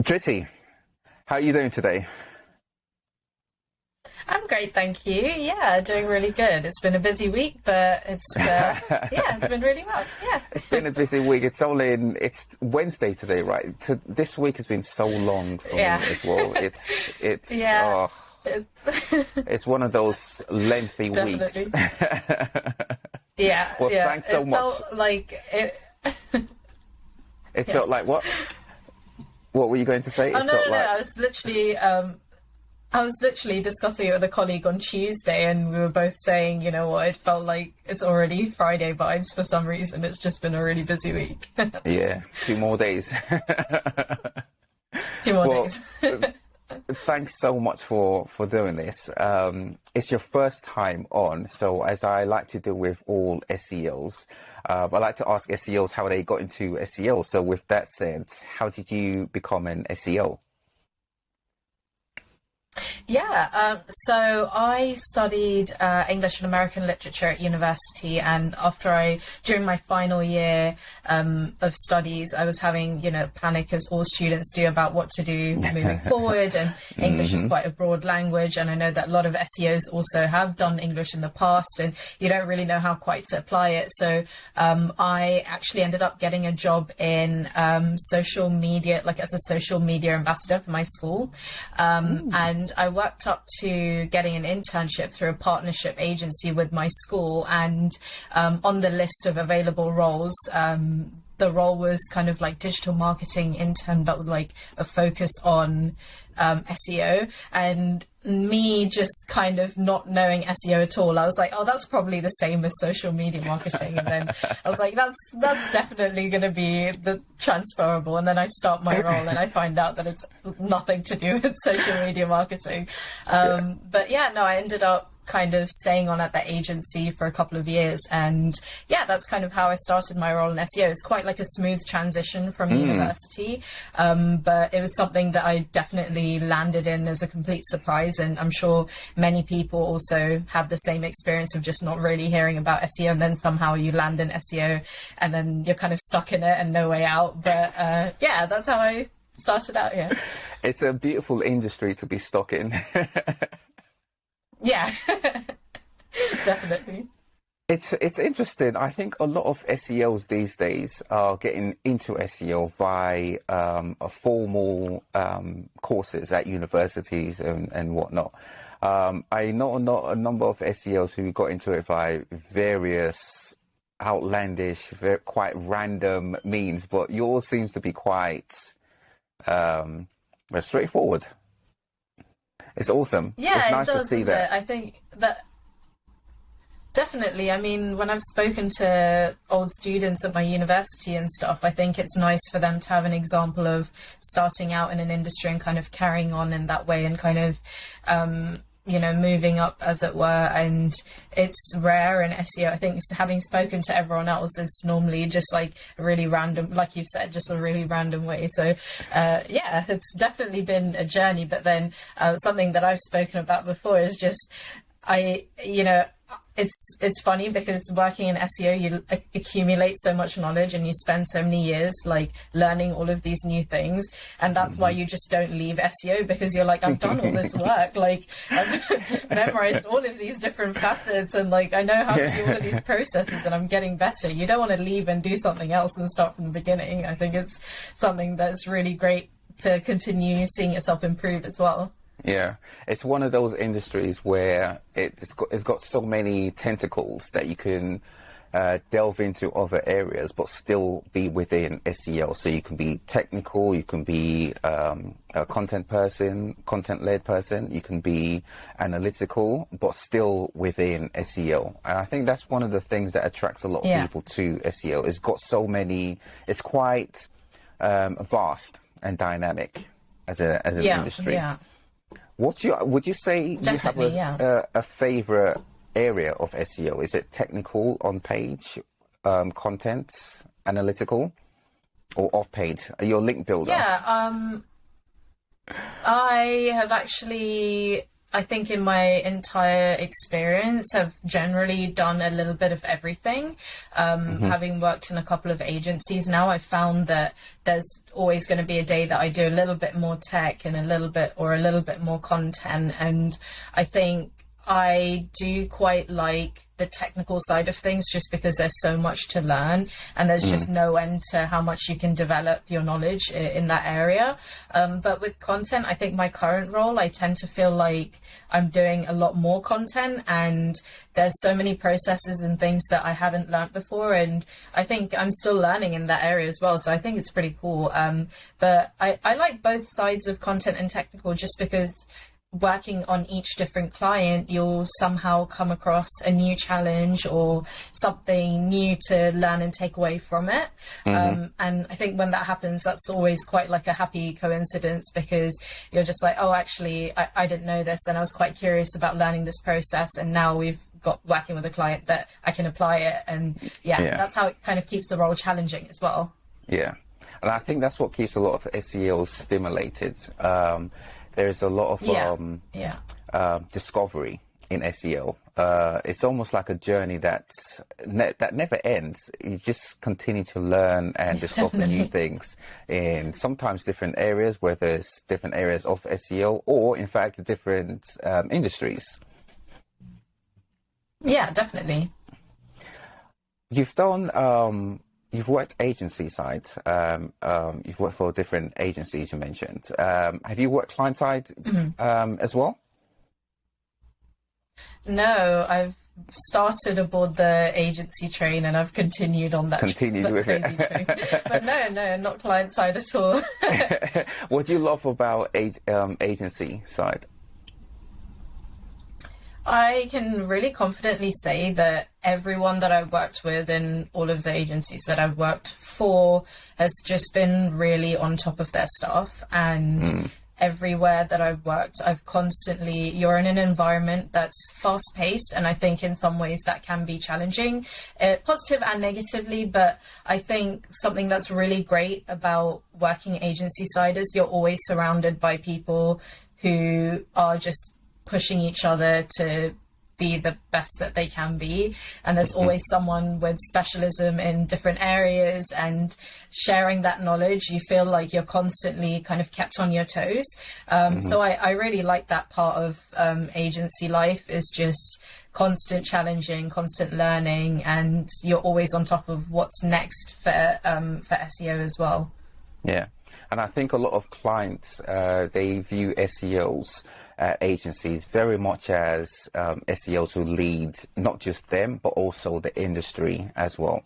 Dhriti, how are you doing today? I'm great, thank you. Yeah, doing really good. It's been a busy week, but it's been really well. Yeah. It's been a busy week. It's Wednesday today, right? This week has been so long for me Yeah. as well. It's Yeah. it's one of those lengthy weeks. Definitely. Yeah, Well, yeah. thanks so It much. felt like it. It Yeah. felt like what? What were you going to say? Oh It no, felt no, no! like I was literally discussing it with a colleague on Tuesday, and we were both saying, you know what, it felt like it's already Friday vibes for some reason. It's just been a really busy week. yeah, 2 more days. 2 more Well, days. thanks so much for doing this. It's your first time on, so as I like to do with all SEOs, I like to ask SEOs how they got into SEO. So with that said, how did you become an SEO? Yeah, so I studied English and American literature at university, and during my final year of studies, I was having, panic as all students do about what to do moving forward, and English is quite a broad language, and I know that a lot of SEOs also have done English in the past, and you don't really know how quite to apply it. So I actually ended up getting a job in social media, like as a social media ambassador for my school, and I worked up to getting an internship through a partnership agency with my school, and on the list of available roles, the role was kind of like digital marketing intern, but with like a focus on SEO. And me just kind of not knowing SEO at all, I was like, oh, that's probably the same as social media marketing. And then I was like, that's definitely going to be the transferable. And then I start my role and I find out that it's nothing to do with social media marketing. But yeah, no, I ended up kind of staying on at that agency for a couple of years, and yeah, that's kind of how I started my role in SEO. It's quite like a smooth transition from university, but it was something that I definitely landed in as a complete surprise, and I'm sure many people also have the same experience of just not really hearing about SEO, and then somehow you land in SEO and then you're kind of stuck in it and no way out. But yeah, that's how I started out. Yeah, It's a beautiful industry to be stuck in. yeah. Definitely. It's interesting. I think a lot of SEOs these days are getting into SEO by formal courses at universities and whatnot. I know a number of SEOs who got into it by various outlandish, quite random means, but yours seems to be quite straightforward. It's awesome. Yeah, it's it nice to does, see isn't that. it? I think that definitely. I mean, when I've spoken to old students at my university and stuff, I think it's nice for them to have an example of starting out in an industry and kind of carrying on in that way, and kind of moving up, as it were. And it's rare in SEO. I think, having spoken to everyone else, it's normally just like a really random, like you've said, just a really random way. So yeah, it's definitely been a journey. But then something that I've spoken about before is just, it's funny because working in SEO, you accumulate so much knowledge and you spend so many years like learning all of these new things, and that's why you just don't leave SEO, because you're like, I've done all this work, like I've memorized all of these different facets, and like I know how to do all of these processes, and I'm getting better. You don't want to leave and do something else and start from the beginning. I think it's something that's really great to continue seeing yourself improve as well. Yeah, it's one of those industries where it's got so many tentacles that you can delve into other areas, but still be within SEO. So you can be technical, you can be a content person, content-led person, you can be analytical, but still within SEO. And I think that's one of the things that attracts a lot of people to SEO. It's got so many, it's quite vast and dynamic as an industry. Yeah. Would you say Definitely, you have a favorite area of SEO? Is it technical on page, content, analytical, or off page? Your link builder? Yeah, I have actually I think in my entire experience have generally done a little bit of everything. Having worked in a couple of agencies now, I found that there's always going to be a day that I do a little bit more tech and a little bit more content. And I think I do quite like the technical side of things just because there's so much to learn and there's just no end to how much you can develop your knowledge in that area. But with content, I think my current role, I tend to feel like I'm doing a lot more content and there's so many processes and things that I haven't learned before. And I think I'm still learning in that area as well. So I think it's pretty cool. But I like both sides of content and technical just because working on each different client, you'll somehow come across a new challenge or something new to learn and take away from it. And I think when that happens, that's always quite like a happy coincidence because you're just like, oh, actually, I didn't know this and I was quite curious about learning this process. And now we've got working with a client that I can apply it. And that's how it kind of keeps the role challenging as well. Yeah. And I think that's what keeps a lot of SEOs stimulated. There's a lot of discovery in SEO. It's almost like a journey that never ends. You just continue to learn and discover new things in sometimes different areas, whether it's different areas of SEO or, in fact, different industries. Yeah, definitely. You've done... You've worked agency side. You've worked for different agencies you mentioned. Have you worked client side as well? No, I've started aboard the agency train and I've continued on that crazy train. But no, not client side at all. What do you love about agency side? I can really confidently say that everyone that I've worked with in all of the agencies that I've worked for has just been really on top of their stuff. And everywhere that I've worked, you're in an environment that's fast paced. And I think in some ways that can be challenging, positive and negatively. But I think something that's really great about working agency side is you're always surrounded by people who are just pushing each other to be the best that they can be, and there's always someone with specialism in different areas, and sharing that knowledge, you feel like you're constantly kind of kept on your toes. So I really like that part of agency life, is just constant challenging, constant learning, and you're always on top of what's next for SEO as well. Yeah, and I think a lot of clients, they view SEOs agencies very much as SEOs who lead not just them, but also the industry as well.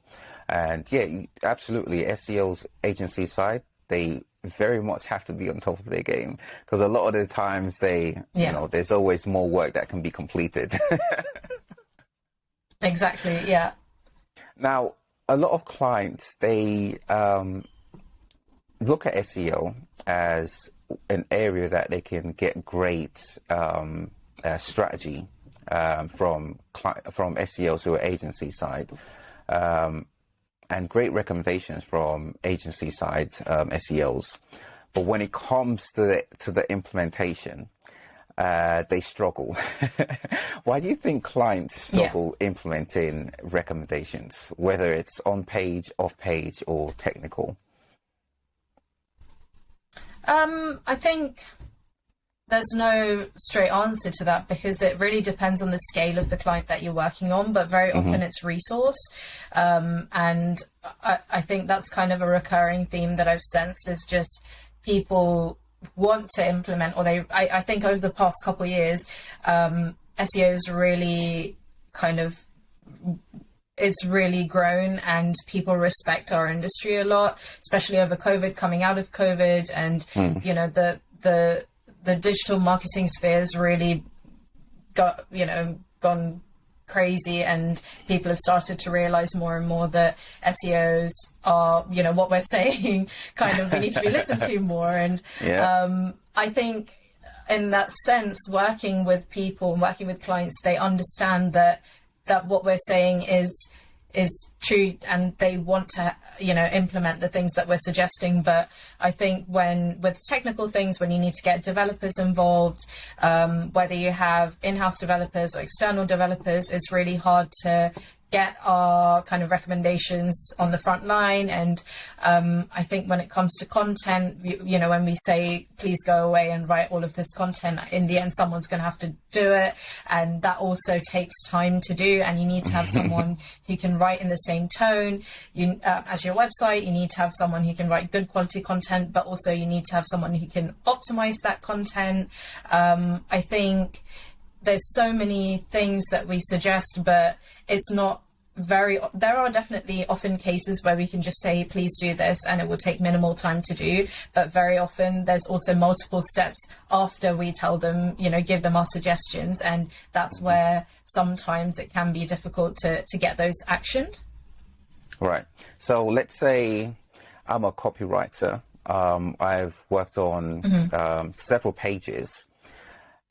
And yeah, absolutely, SEOs agency side, they very much have to be on top of their game, because a lot of the times there's always more work that can be completed. Exactly, yeah. Now, a lot of clients, they look at SEO as an area that they can get great strategy from SEOs who are agency side, and great recommendations from agency side SEOs. But when it comes to the implementation, they struggle. Why do you think clients struggle implementing recommendations, whether it's on page, off page, or technical? I think there's no straight answer to that, because it really depends on the scale of the client that you're working on, but very often it's resource. And I think that's kind of a recurring theme that I've sensed, is just people want to implement, or I think over the past couple of years, SEO's really it's really grown, and people respect our industry a lot, especially over COVID, coming out of COVID, and you know, the digital marketing sphere has really gone crazy, and people have started to realize more and more that SEOs are, what we're saying, kind of, we need to be listened to more. And I think in that sense, working with people and working with clients, they understand that what we're saying is is true and they want to, implement the things that we're suggesting. But I think with technical things, when you need to get developers involved, whether you have in-house developers or external developers, it's really hard to get our kind of recommendations on the front line. And I think when it comes to content, when we say, please go away and write all of this content, in the end, someone's going to have to do it. And that also takes time to do. And you need to have someone who can write in the same tone. As your website, you need to have someone who can write good quality content, but also you need to have someone who can optimize that content. I think there's so many things that we suggest, but it's not there are definitely often cases where we can just say, please do this, and it will take minimal time to do. But very often there's also multiple steps after we tell them, give them our suggestions. And that's where sometimes it can be difficult to get those actioned. Right. So let's say I'm a copywriter. I've worked on several pages,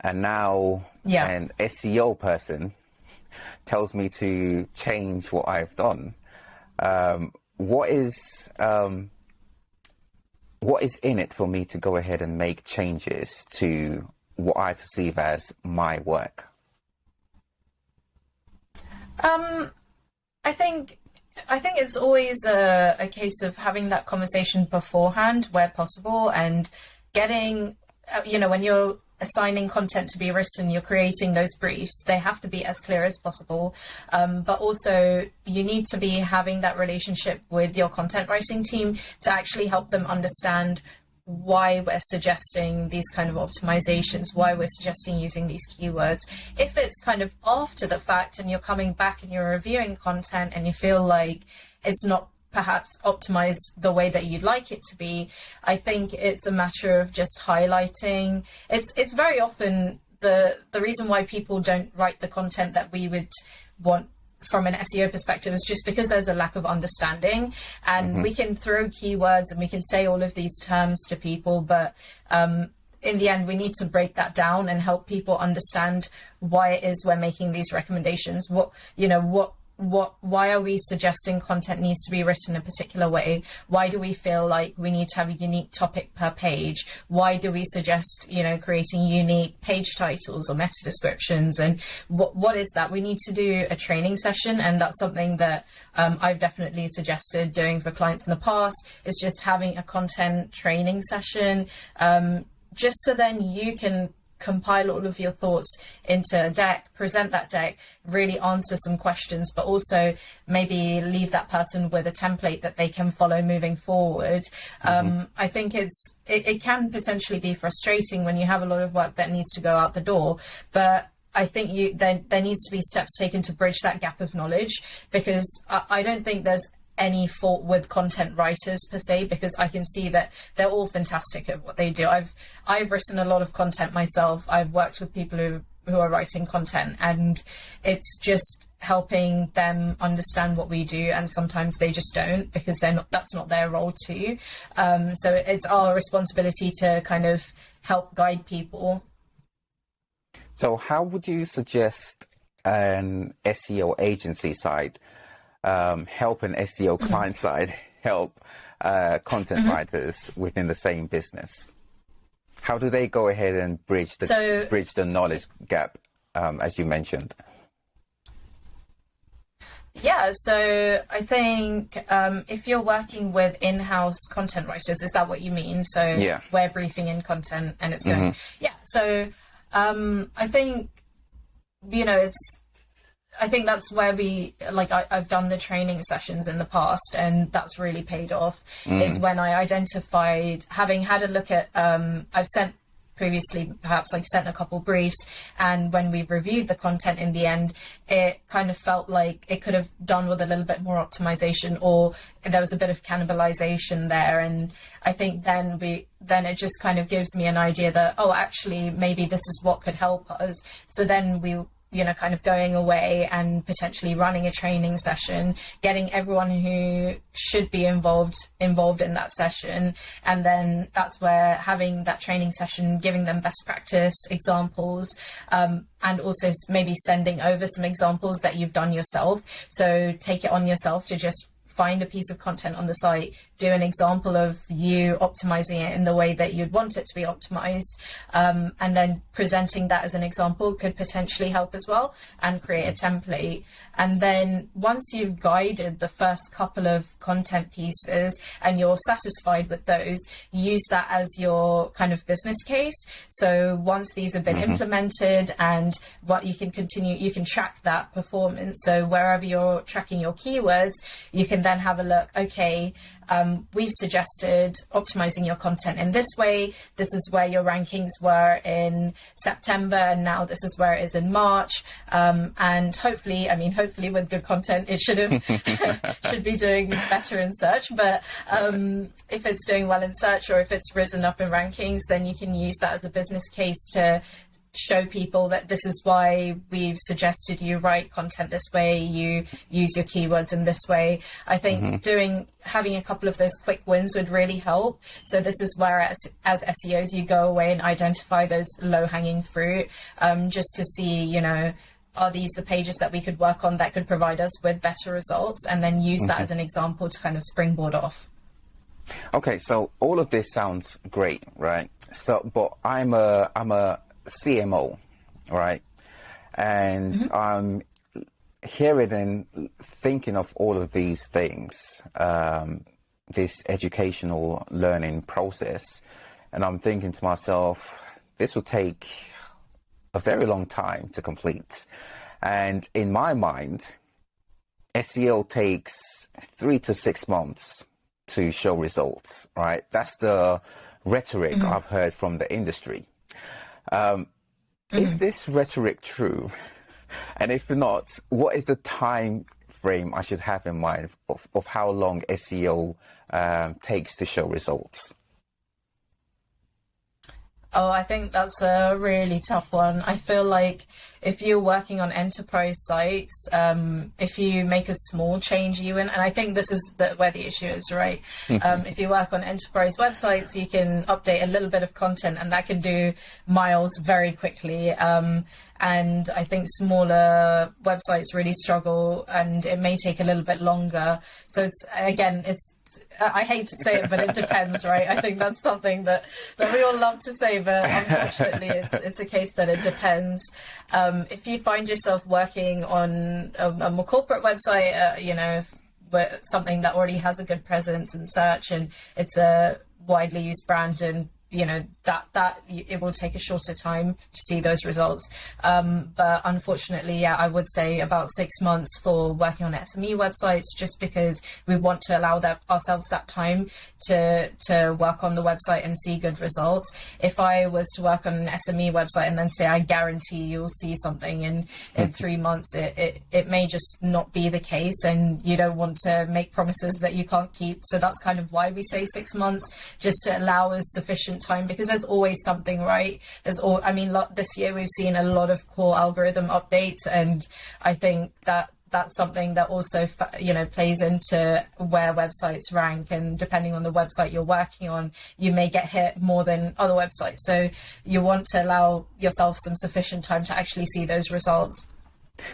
and now an SEO person tells me to change what I've done. What is in it for me to go ahead and make changes to what I perceive as my work? I think it's always a case of having that conversation beforehand where possible, and getting, when you're assigning content to be written, you're creating those briefs, they have to be as clear as possible. But also you need to be having that relationship with your content writing team to actually help them understand why we're suggesting these kind of optimizations, why we're suggesting using these keywords. If it's kind of after the fact and you're coming back and you're reviewing content and you feel like it's not perhaps optimized the way that you'd like it to be, I think it's a matter of just highlighting. It's very often the reason why people don't write the content that we would want from an SEO perspective is just because there's a lack of understanding. And we can throw keywords and we can say all of these terms to people, but in the end, we need to break that down and help people understand why it is we're making these recommendations. Why are we suggesting content needs to be written a particular way? Why do we feel like we need to have a unique topic per page? Why do we suggest, creating unique page titles or meta descriptions? And what is that? We need to do a training session, and that's something that I've definitely suggested doing for clients in the past, is just having a content training session, just so then you can compile all of your thoughts into a deck, present that deck, really answer some questions, but also maybe leave that person with a template that they can follow moving forward. I think it can potentially be frustrating when you have a lot of work that needs to go out the door, but I think there needs to be steps taken to bridge that gap of knowledge, because I don't think there's any fault with content writers per se, because I can see that they're all fantastic at what they do. I've written a lot of content myself. I've worked with people who are writing content, and it's just helping them understand what we do, and sometimes they just don't, because that's not their role too. So it's our responsibility to kind of help guide people. So how would you suggest an SEO agency side help an SEO client side help content writers within the same business? How do they go ahead and bridge the knowledge gap, as you mentioned? Yeah, so I think if you're working with in-house content writers, is that what you mean? So we're briefing in content and it's going, so I think, I think that's where I've done the training sessions in the past, and that's really paid off, is when I identified, having had a look at, I've sent previously, perhaps sent a couple briefs, and when we reviewed the content in the end, it kind of felt like it could have done with a little bit more optimization, or there was a bit of cannibalization there. And I think then it just kind of gives me an idea that, actually, maybe this is what could help us. So then we kind of going away and potentially running a training session, getting everyone who should be involved in that session. And then that's where having that training session, giving them best practice examples, and also maybe sending over some examples that you've done yourself. So take it on yourself to just find a piece of content on the site, do an example of you optimizing it in the way that you'd want it to be optimized, and then presenting that as an example could potentially help as well, and create a template. And then once you've guided the first couple of content pieces and you're satisfied with those, use that as your kind of business case. So once these have been implemented and what you can continue, you can track that performance. So wherever you're tracking your keywords, you can then have a look, okay, we've suggested optimizing your content in this way. This is where your rankings were in September, and now this is where it is in March. And hopefully with good content, it should be doing better in search. But if it's doing well in search, or if it's risen up in rankings, then you can use that as a business case to show people that this is why we've suggested you write content this way, you use your keywords in this way. I think having a couple of those quick wins would really help. So this is where as SEOs, you go away and identify those low-hanging fruit, just to see, are these the pages that we could work on that could provide us with better results, and then use that as an example to kind of springboard off. Okay, so all of this sounds great, right? So, but I'm a CMO, right? And I'm hearing and thinking of all of these things, this educational learning process, and I'm thinking to myself, this will take a very long time to complete. And in my mind, SEO takes 3 to 6 months to show results, right? That's the rhetoric I've heard from the industry. Is this rhetoric true? And if not, what is the time frame I should have in mind of how long SEO takes to show results? Oh, I think that's a really tough one. I feel like if you're working on enterprise sites, if you make a small change even, and I think this is where the issue is, right? If you work on enterprise websites, you can update a little bit of content and that can do miles very quickly. And I think smaller websites really struggle and it may take a little bit longer. So I hate to say it, but it depends, right? I think that's something that we all love to say, but unfortunately it's a case that it depends. If you find yourself working on a more corporate website, something that already has a good presence in search and it's a widely used brand, and that it will take a shorter time to see those results. But unfortunately, I would say about 6 months for working on SME websites, just because we want to allow ourselves that time to work on the website and see good results. If I was to work on an SME website and then say, I guarantee you'll see something in 3 months, it may just not be the case, and you don't want to make promises that you can't keep. So that's kind of why we say 6 months, just to allow us sufficient time, because there's always something, right? This year we've seen a lot of core algorithm updates, and I think that's something that also plays into where websites rank, and depending on the website you're working on, you may get hit more than other websites. So you want to allow yourself some sufficient time to actually see those results.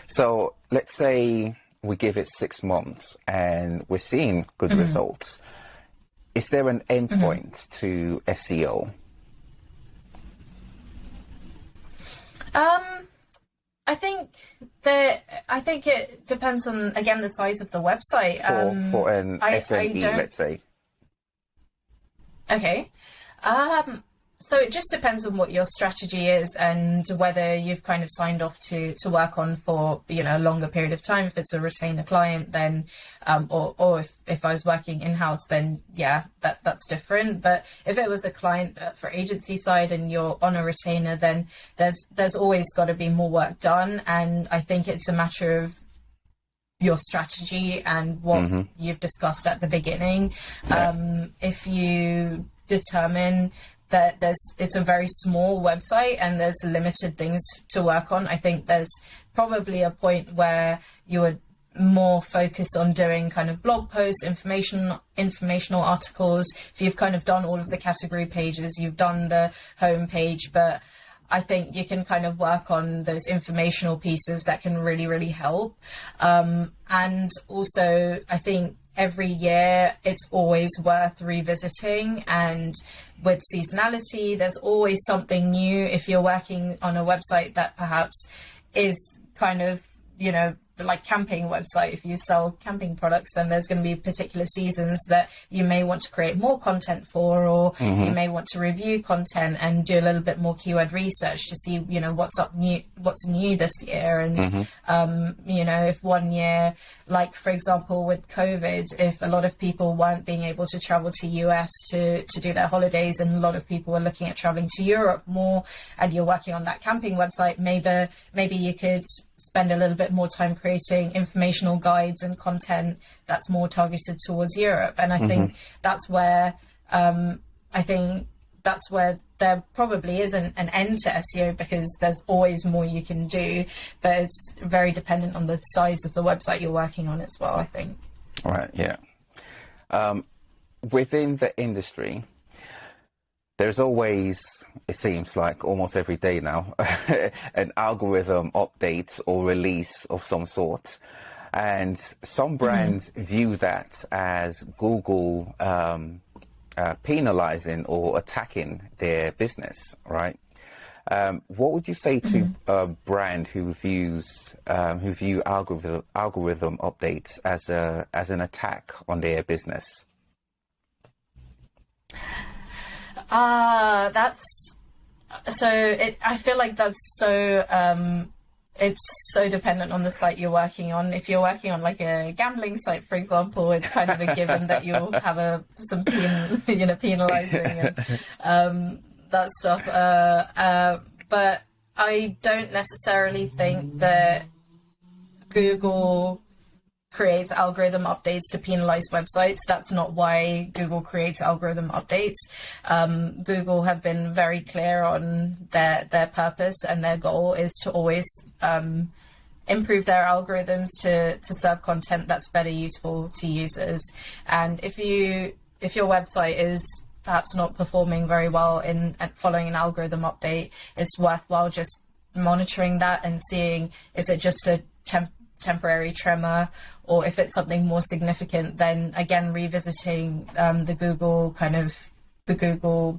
So let's say we give it 6 months and we're seeing good results. Is there an endpoint to SEO? I think it depends on, again, the size of the website. For an SME, let's say. Okay. So it just depends on what your strategy is and whether you've kind of signed off to work on for, a longer period of time. If it's a retainer client, then, or if I was working in-house, then that's different. But if it was a client for agency side and you're on a retainer, then there's always got to be more work done. And I think it's a matter of your strategy and what you've discussed at the beginning. If you determine that it's a very small website and there's limited things to work on. I think there's probably a point where you would more focus on doing kind of blog posts, informational articles. If you've kind of done all of the category pages, you've done the home page, but I think you can kind of work on those informational pieces that can really, really help. And also, I think every year it's always worth revisiting, and with seasonality, there's always something new. If you're working on a website that perhaps is kind of, you know, like camping website, if you sell camping products, then there's going to be particular seasons that you may want to create more content for, or you may want to review content and do a little bit more keyword research to see, you know, what's new this year. And you know, if one year, like for example with COVID, if a lot of people weren't being able to travel to US to do their holidays, and a lot of people were looking at traveling to Europe more, and you're working on that camping website, maybe you could spend a little bit more time creating informational guides and content that's more targeted towards Europe. And I think that's where there probably isn't an end to SEO, because there's always more you can do, but it's very dependent on the size of the website you're working on as well, I think. Right, yeah. Within the industry, there's always, it seems like almost every day now, an algorithm update or release of some sort. And some brands view that as Google penalizing or attacking their business, right? What would you say to a brand who view algorithm updates as an attack on their business? I feel like that's so, it's so dependent on the site you're working on. If you're working on like a gambling site, for example, it's kind of a given that you'll have some penalizing and that stuff. But I don't necessarily think that Google creates algorithm updates to penalize websites. That's not why Google creates algorithm updates. Google have been very clear on their purpose, and their goal is to always improve their algorithms to serve content that's better useful to users. And if your website is perhaps not performing very well in following an algorithm update, it's worthwhile just monitoring that and seeing, is it just a temporary tremor, or if it's something more significant, then again revisiting the Google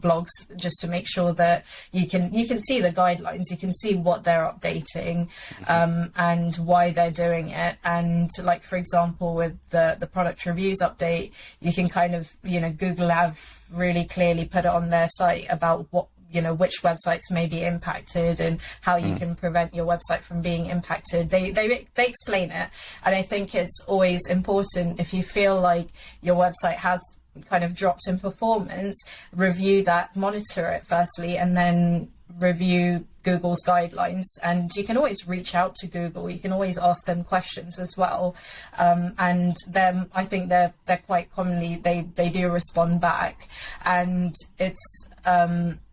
blogs, just to make sure that you can see the guidelines, you can see what they're updating, and why they're doing it. And like for example with the product reviews update, you can kind of, Google have really clearly put it on their site about what, which websites may be impacted and how you can prevent your website from being impacted. They explain it. And I think it's always important, if you feel like your website has kind of dropped in performance, review that, monitor it firstly, and then review Google's guidelines. And you can always reach out to Google, you can always ask them questions as well, and then I think they're quite commonly, they do respond back. And it's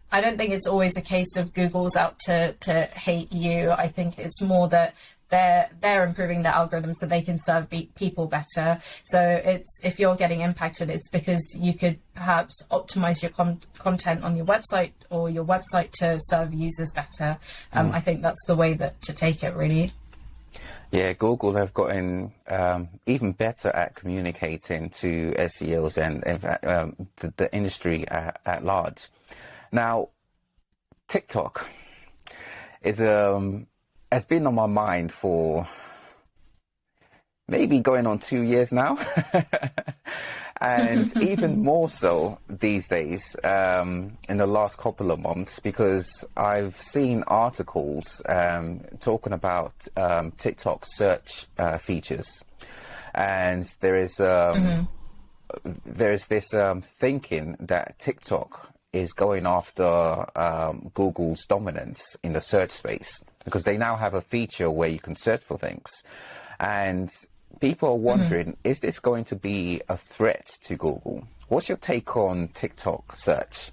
I don't think it's always a case of Google's out to hate you. I think it's more that they're improving their algorithm so they can serve people better. So it's, if you're getting impacted, it's because you could perhaps optimize your content on your website, or your website to serve users better. I think that's the way to take it, really. Yeah, Google have gotten even better at communicating to SEOs and in fact, the industry at large. Now, TikTok is has been on my mind for maybe going on 2 years now, and even more so these days in the last couple of months, because I've seen articles talking about TikTok search features, and there is this thinking that TikTok is going after Google's dominance in the search space, because they now have a feature where you can search for things. And people are wondering, is this going to be a threat to Google? What's your take on TikTok search?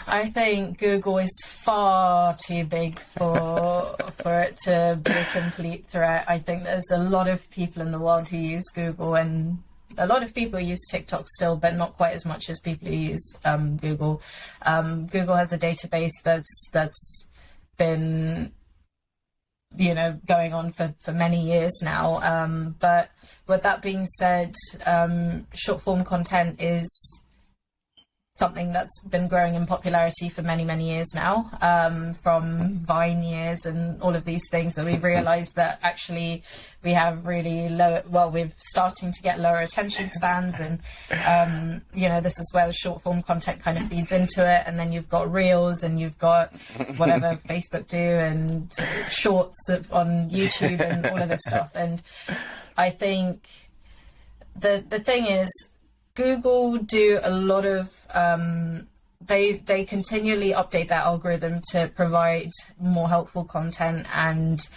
I think Google is far too big for it to be a complete threat. I think there's a lot of people in the world who use Google, and a lot of people use TikTok still, but not quite as much as people who use Google. Google has a database that's been, going on for many years now. But with that being said, short form content is something that's been growing in popularity for many, many years now, from Vine years and all of these things, that we've realized that actually we have really we're starting to get lower attention spans, and, this is where the short form content kind of feeds into it. And then you've got Reels, and you've got whatever Facebook do, and Shorts on YouTube, and all of this stuff. And I think the thing is, Google do a lot of, they continually update their algorithm to provide more helpful content, and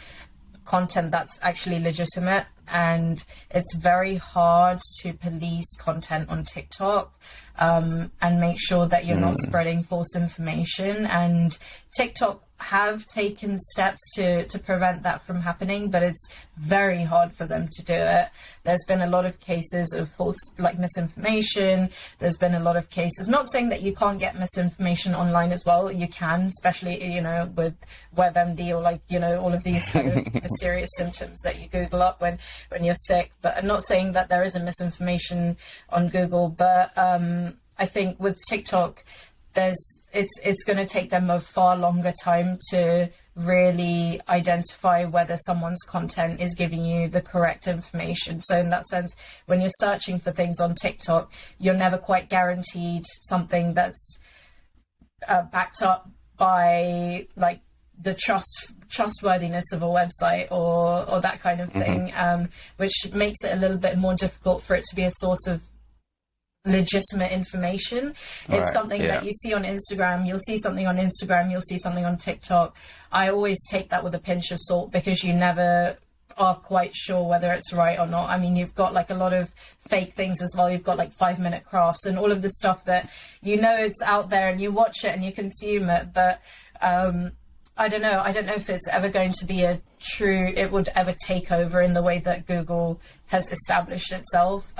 content that's actually legitimate. And it's very hard to police content on TikTok, and make sure that you're not spreading false information. And TikTok have taken steps to prevent that from happening, but it's very hard for them to do it. There's been a lot of cases of false, misinformation. There's been a lot of cases, not saying that you can't get misinformation online as well. You can, especially, with WebMD, or all of these kind of mysterious symptoms that you Google up when you're sick. But I'm not saying that there isn't misinformation on Google, but I think with TikTok, it's going to take them a far longer time to really identify whether someone's content is giving you the correct information. So in that sense, when you're searching for things on TikTok, you're never quite guaranteed something that's backed up by the trustworthiness of a website or that kind of thing, which makes it a little bit more difficult for it to be a source of legitimate information. It's something that you see on Instagram. You'll see something on Instagram, you'll see something on TikTok. I always take that with a pinch of salt, because you never are quite sure whether it's right or not. I mean, you've got a lot of fake things as well. You've got 5-minute crafts and all of the stuff that it's out there, and you watch it and you consume it, but I don't know if it's ever going to be it would ever take over in the way that Google has established itself,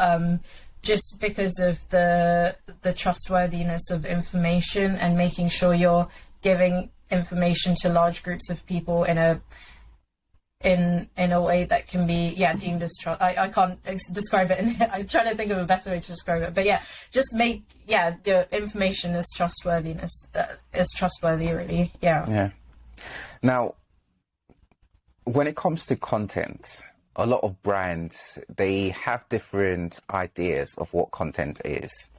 just because of the trustworthiness of information, and making sure you're giving information to large groups of people in a way that can be deemed as trust. I can't describe it. I'm trying to think of a better way to describe it, but just make the information is trustworthy, really. Yeah. Now, when it comes to content, a lot of brands, they have different ideas of what content is.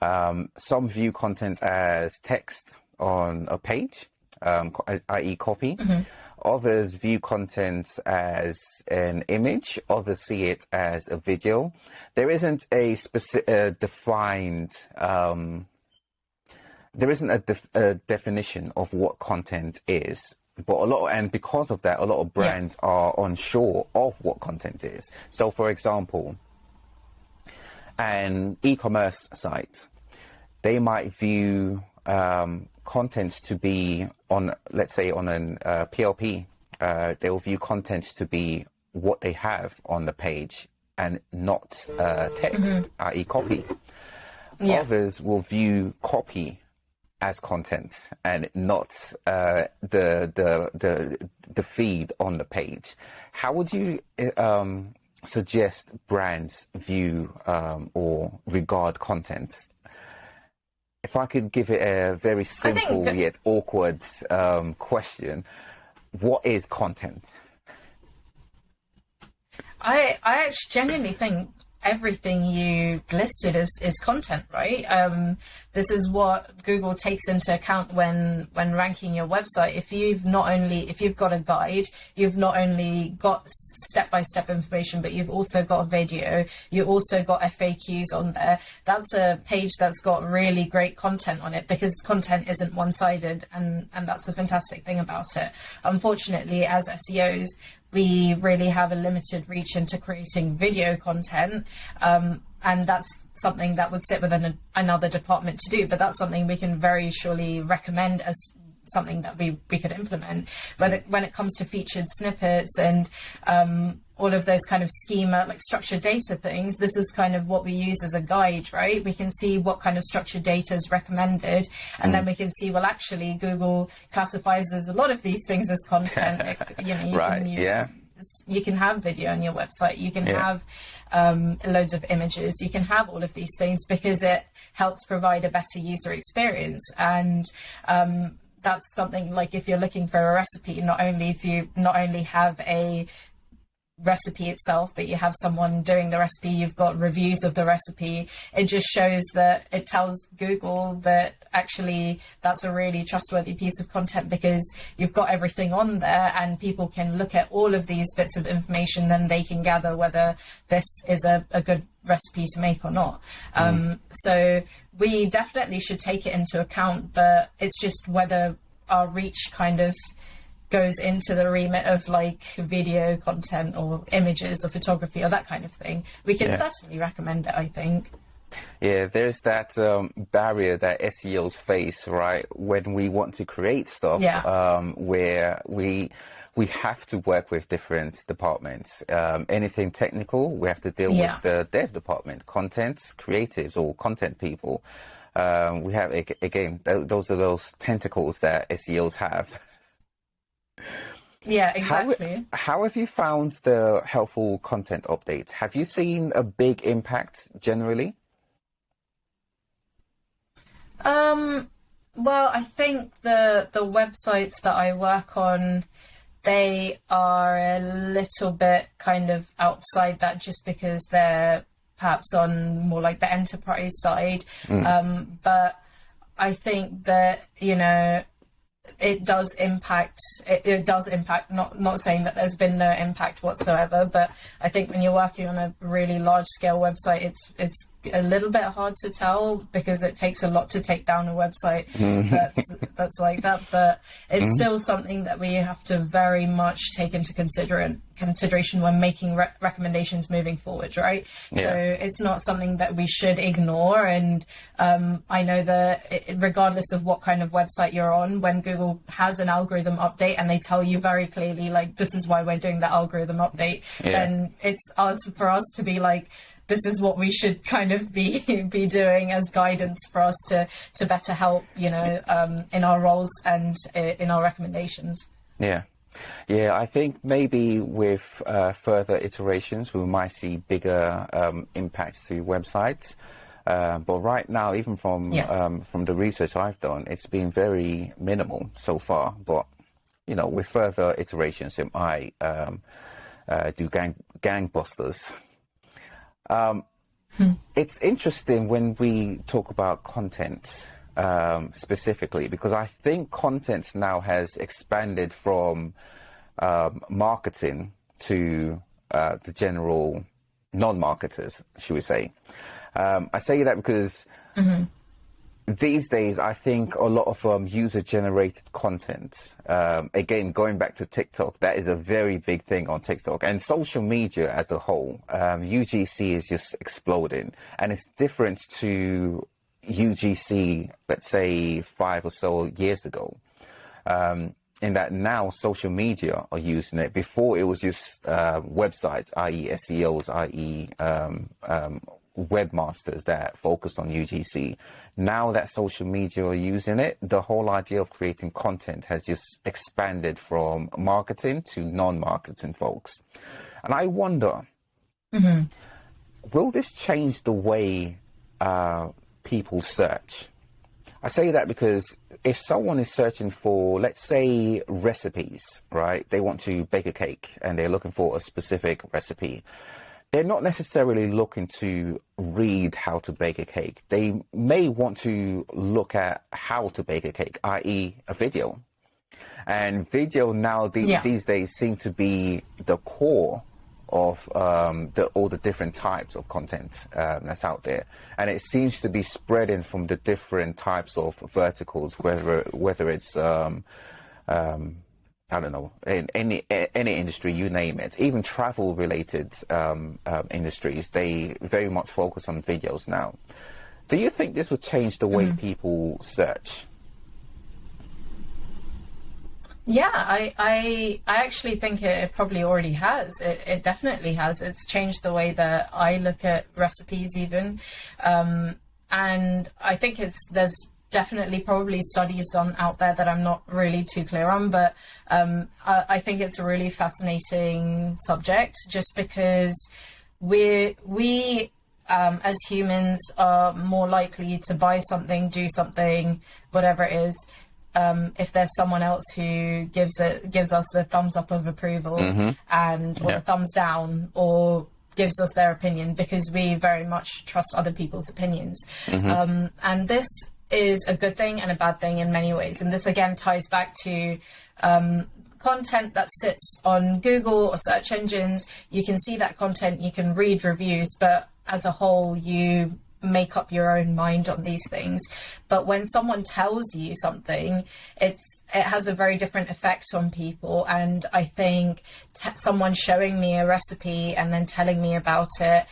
Some view content as text on a page, i.e. copy. Others view content as an image. Others see it as a video. There isn't a specific defined, there isn't a definition of what content is. But and because of that, a lot of brands are unsure of what content is. So, for example, an e-commerce site, they might view content to be on, let's say, on an PLP. They'll view content to be what they have on the page, and not text, i.e. copy. Others will view copy as content, and not the feed on the page. How would you suggest brands view or regard content? If I could give it a very simple yet awkward question, what is content? I actually genuinely think everything you listed is content, right? This is what Google takes into account when ranking your website. If you've got a guide, you've not only got step-by-step information, but you've also got a video, you also got FAQs on there. That's a page that's got really great content on it, because content isn't one-sided, and that's the fantastic thing about it. Unfortunately, as SEOs, we really have a limited reach into creating video content, and that's something that would sit within another department to do, but that's something we can very surely recommend as something that we could implement. When it comes to featured snippets and all of those kind of schema, like structured data things, this is kind of what we use as a guide, right? We can see what kind of structured data is recommended, and then we can see, well, actually Google classifies as a lot of these things as content. You know, you can use, you can have video on your website, you can have loads of images, you can have all of these things, because it helps provide a better user experience. And that's something, like, if you're looking for a recipe, not only have a recipe itself, but you have someone doing the recipe, you've got reviews of the recipe, it just shows that, it tells Google that actually that's a really trustworthy piece of content, because you've got everything on there and people can look at all of these bits of information, then they can gather whether this is a good recipe to make or not. So we definitely should take it into account, but it's just whether our reach kind of goes into the remit of like video content or images or photography or that kind of thing. We can certainly recommend it, I think. Yeah, there's that barrier that SEOs face, right, when we want to create stuff, where we have to work with different departments. Anything technical, we have to deal with the dev department, content creatives or content people. We have, again, those are those tentacles that SEOs have. Yeah, exactly. How have you found the helpful content updates? Have you seen a big impact generally? Well, I think the websites that I work on, they are a little bit kind of outside that, just because they're perhaps on more like the enterprise side. But I think that, you know, it does impact, not saying that there's been no impact whatsoever, but I think when you're working on a really large scale website, it's a little bit hard to tell, because it takes a lot to take down a website that's like that. But it's still something that we have to very much take into consideration when making recommendations moving forward, right? So it's not something that we should ignore. And I know that regardless of what kind of website you're on, when Google has an algorithm update and they tell you very clearly, like, this is why we're doing the algorithm update, then it's for us to be like, this is what we should kind of be doing as guidance for us to better help, you know, in our roles and in our recommendations. Yeah, I think maybe with further iterations, we might see bigger impacts to websites. But right now, even from the research I've done, it's been very minimal so far. But, you know, with further iterations, it might do gangbusters. It's interesting when we talk about content specifically, because I think content now has expanded from marketing to the general non-marketers, should we say. I say that because these days, I think a lot of user-generated content, again, going back to TikTok, that is a very big thing on TikTok, and social media as a whole. UGC is just exploding, and it's different to UGC, let's say 5 or so years ago, in that now social media are using it. Before, it was just websites, i.e. SEOs, i.e. webmasters that focused on UGC. Now that social media are using it, the whole idea of creating content has just expanded from marketing to non-marketing folks. And I wonder, will this change the way people search? I say that because if someone is searching for, let's say, recipes, right? They want to bake a cake and they're looking for a specific recipe. They're not necessarily looking to read how to bake a cake. They may want to look at how to bake a cake, i.e. a video. And video now these days seem to be the core of all the different types of content that's out there. And it seems to be spreading from the different types of verticals, whether it's I don't know, in any industry, you name it, even travel related industries, they very much focus on videos now. Do you think this would change the way people search? Yeah, I actually think it probably already has. It definitely has. It's changed the way that I look at recipes even. And I think there's definitely probably studies done out there that I'm not really too clear on, but I think it's a really fascinating subject, just because we as humans are more likely to buy something, do something, whatever it is, if there's someone else who gives us the thumbs up of approval or the thumbs down, or gives us their opinion, because we very much trust other people's opinions. And this is a good thing and a bad thing in many ways. And this again ties back to content that sits on Google or search engines. You can see that content, you can read reviews, but as a whole, you make up your own mind on these things. But when someone tells you something, it has a very different effect on people. And I think someone showing me a recipe and then telling me about it,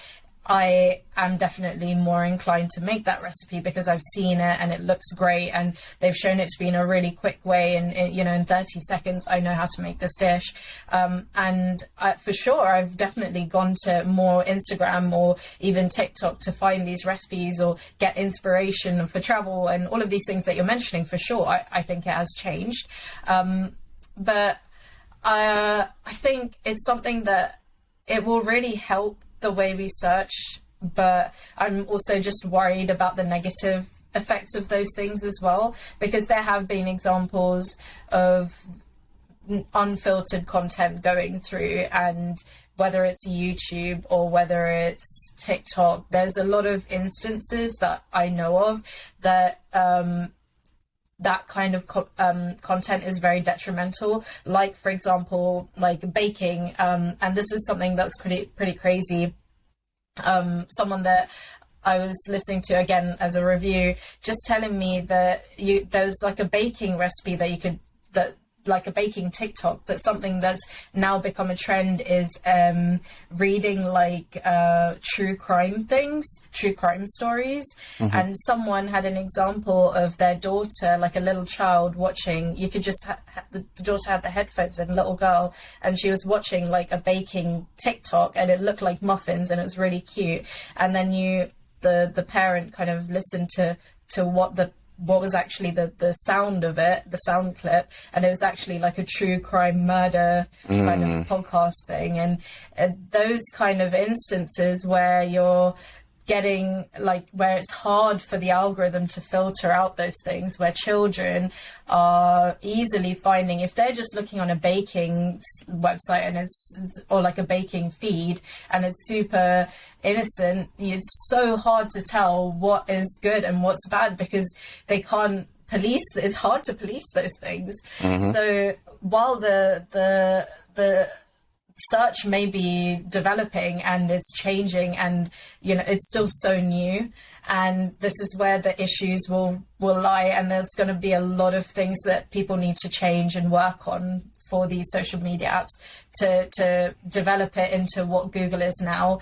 I am definitely more inclined to make that recipe because I've seen it and it looks great, and they've shown it to be in a really quick way, and in 30 seconds I know how to make this dish. For sure, I've definitely gone to more Instagram or even TikTok to find these recipes or get inspiration for travel and all of these things that you're mentioning. For sure, I think it has changed, but I think it's something that it will really help the way we search, but I'm also just worried about the negative effects of those things as well, because there have been examples of unfiltered content going through, and whether it's YouTube or whether it's TikTok, there's a lot of instances that I know of that that kind of content is very detrimental. Like, for example, like baking, and this is something that's pretty crazy. Someone that I was listening to again as a review, just telling me that there's like a baking recipe like a baking TikTok, but something that's now become a trend is reading like true crime stories. And someone had an example of their daughter, like a little child watching. You could just the daughter had the headphones and a little girl, and she was watching like a baking TikTok, and it looked like muffins and it was really cute. And then the parent kind of listened to what was actually the sound of it, the sound clip, and it was actually like a true crime murder kind of podcast thing. And those kind of instances where you're getting where it's hard for the algorithm to filter out those things, where children are easily finding, if they're just looking on a baking website and or like a baking feed and it's super innocent, it's so hard to tell what is good and what's bad, because they can't police, it's hard to police those things. So while the search may be developing and it's changing, and it's still so new, and this is where the issues will lie, and there's going to be a lot of things that people need to change and work on for these social media apps to develop it into what Google is now.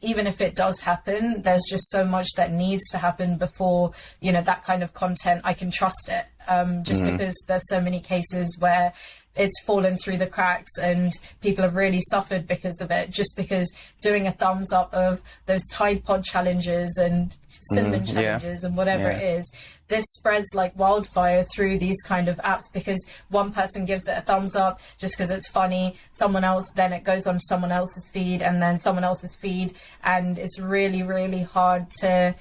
Even if it does happen, there's just so much that needs to happen before that kind of content I can trust it, because there's so many cases where it's fallen through the cracks and people have really suffered because of it, just because doing a thumbs up of those Tide Pod challenges and cinnamon challenges and whatever it is, this spreads like wildfire through these kind of apps, because one person gives it a thumbs up just because it's funny, someone else, then it goes on to someone else's feed, and then someone else's feed, and it's really, really hard to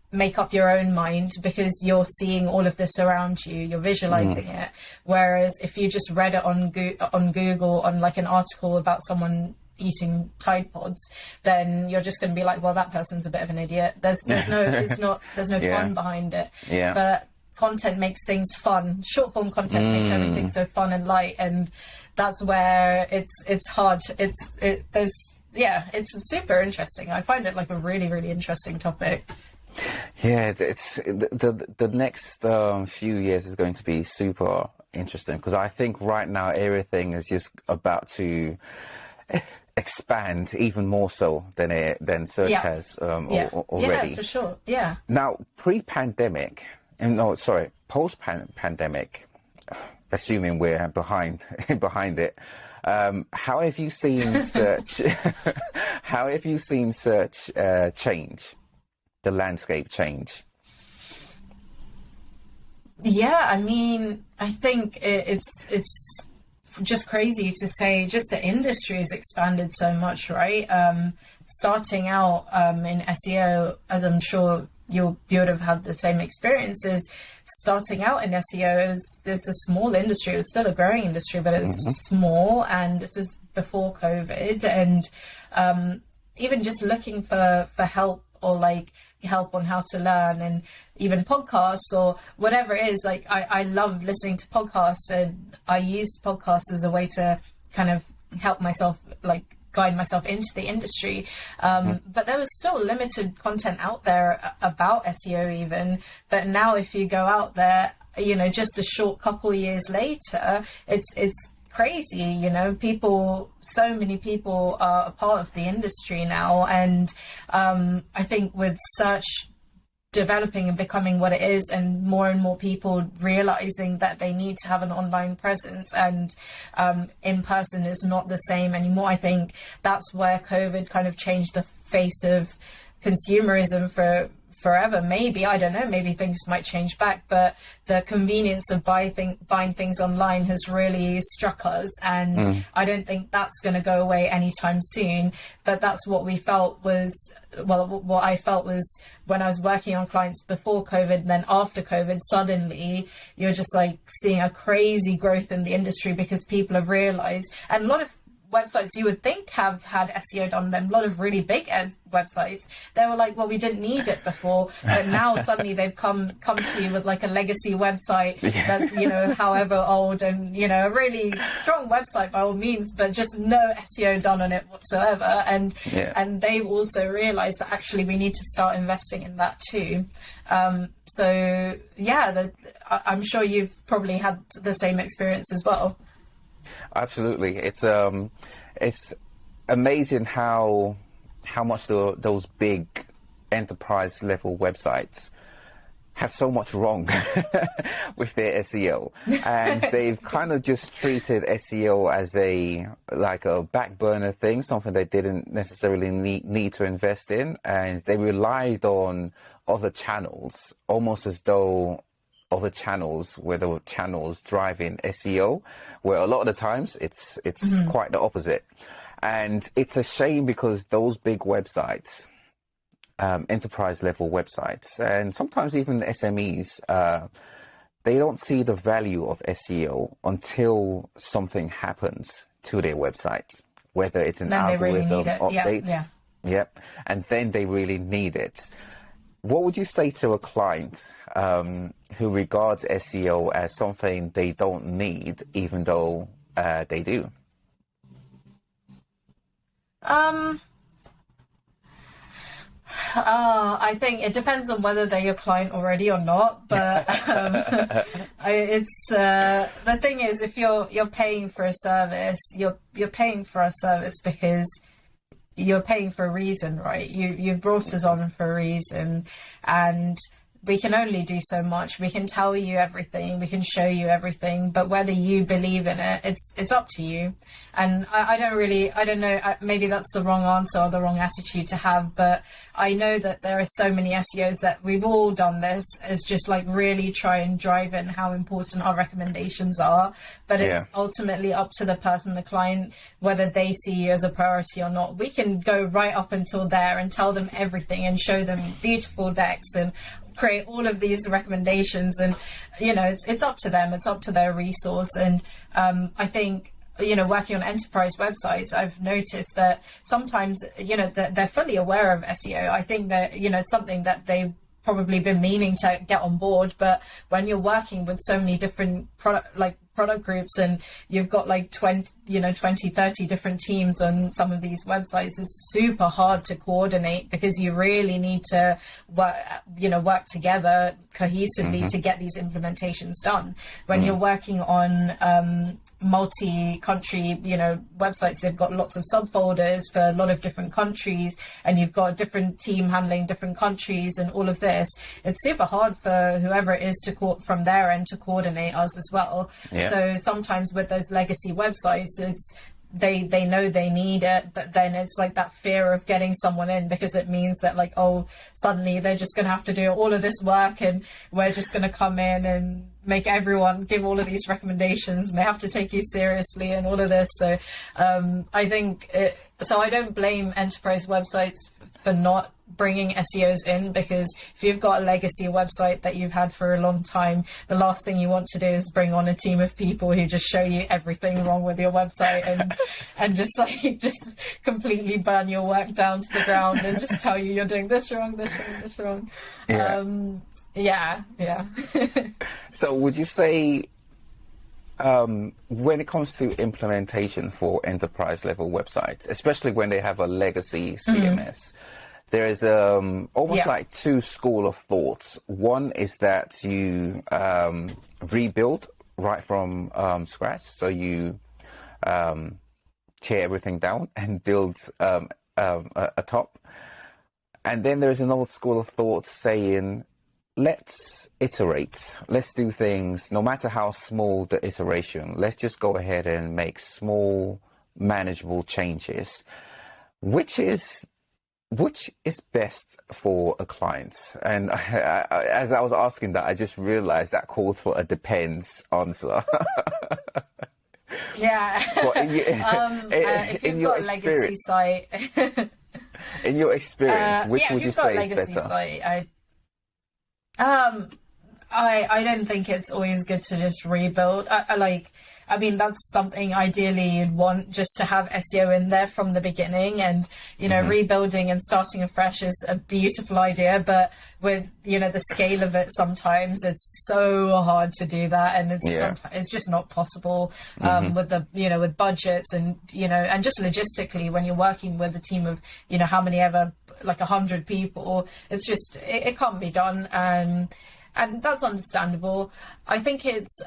make up your own mind, because you're seeing all of this around you, you're visualizing it. Whereas if you just read it on Google on like an article about someone eating Tide Pods, then you're just going to be like, well, that person's a bit of an idiot. There's no fun behind it. But content makes things fun. Short form content makes everything so fun and light, and that's where it's hard. It's super interesting. I find it like a really, really interesting topic. Yeah, it's the next few years is going to be super interesting, because I think right now everything is just about to expand even more so than search has already. Yeah, for sure. Yeah. Now, pre-pandemic, post-pandemic, assuming we're behind it, how have you seen search? How have you seen search change? The landscape change? Yeah, I mean, I think it's just crazy to say just the industry has expanded so much, right? Starting out in SEO, as I'm sure you would have had the same experiences, starting out in SEO it's a small industry. It was still a growing industry, but it's small, and this is before COVID. And even just looking for help, or like help on how to learn, and even podcasts or whatever it is, like I love listening to podcasts, and I use podcasts as a way to kind of help myself, like guide myself into the industry. But there was still limited content out there about SEO even. But now if you go out there, you know, just a short couple years later, it's crazy, you know, so many people are a part of the industry now. And I think with search developing and becoming what it is, and more people realizing that they need to have an online presence, and in person is not the same anymore. I think that's where COVID kind of changed the face of consumerism for forever. Maybe, I don't know, maybe things might change back, but the convenience of buying things online has really struck us, and I don't think that's going to go away anytime soon. But that's what we felt was, well, what I felt was when I was working on clients before COVID, and then after COVID, suddenly you're just like seeing a crazy growth in the industry, because people have realized, and a lot of websites you would think have had SEO done on them, a lot of really big websites, they were like, well, we didn't need it before, but now suddenly they've come to you with like a legacy website that's, you know, however old, and, you know, a really strong website by all means, but just no SEO done on it whatsoever. And they've also realized that actually we need to start investing in that too. So yeah, I'm sure you've probably had the same experience as well. Absolutely. It's amazing how much those big enterprise level websites have so much wrong with their SEO, and they've kind of just treated SEO as a back burner thing, something they didn't necessarily need to invest in, and they relied on other channels, almost as though other channels were the channels driving SEO, where a lot of the times it's quite the opposite. And it's a shame, because those big websites, enterprise level websites, and sometimes even SMEs, they don't see the value of SEO until something happens to their websites, whether it's an algorithm update. Yep. And then they really need it. What would you say to a client who regards SEO as something they don't need, even though they do? I think it depends on whether they're your client already or not. But it's the thing is, if you're paying for a service, you're paying for a service because you're paying for a reason, right? You've brought us on for a reason, and we can only do so much. We can tell you everything, we can show you everything, but whether you believe in it, it's up to you. And I don't know, maybe that's the wrong answer or the wrong attitude to have, but I know that there are so many SEOs that we've all done this, is just like really try and drive in how important our recommendations are. But it's ultimately up to the person, the client, whether they see you as a priority or not. We can go right up until there and tell them everything and show them beautiful decks and create all of these recommendations, and you know, it's up to them, it's up to their resource. And I think, you know, working on enterprise websites, I've noticed that sometimes, you know, they're fully aware of SEO. I think that, you know, it's something that they've probably been meaning to get on board, but when you're working with so many different product groups and you've got like 20, 30 different teams on some of these websites, it's super hard to coordinate because you really need to work together cohesively to get these implementations done. When you're working on multi-country, websites, they've got lots of subfolders for a lot of different countries, and you've got a different team handling different countries and all of this. It's super hard for whoever it is from their end to coordinate us as well. Yeah. So sometimes with those legacy websites, it's they know they need it, but then it's like that fear of getting someone in, because it means that like, oh, suddenly they're just going to have to do all of this work and we're just going to come in and make everyone give all of these recommendations and they have to take you seriously and all of this. So I think so I don't blame enterprise websites for not bringing SEOs in, because if you've got a legacy website that you've had for a long time, the last thing you want to do is bring on a team of people who just show you everything wrong with your website and just completely burn your work down to the ground and just tell you you're doing this wrong, this wrong, this wrong. Yeah. So would you say when it comes to implementation for enterprise level websites, especially when they have a legacy CMS, there is almost like two school of thoughts. One is that you rebuild right from scratch, so you tear everything down and build a top. And then there's another school of thought saying, let's iterate. Let's do things, no matter how small the iteration. Let's just go ahead and make small, manageable changes. Which is best for a client? And as I was asking that, I just realized that called for a depends answer. Yeah. If you've got a legacy site. In your experience, which would you say is better? Site, I don't think it's always good to just rebuild. I mean, that's something ideally you'd want, just to have SEO in there from the beginning, and, rebuilding and starting afresh is a beautiful idea, but with, the scale of it, sometimes it's so hard to do that. And it's just not possible, with the, with budgets and, and just logistically, when you're working with a team of, how many ever, like 100 people, it's just, it can't be done. And that's understandable. I think it's,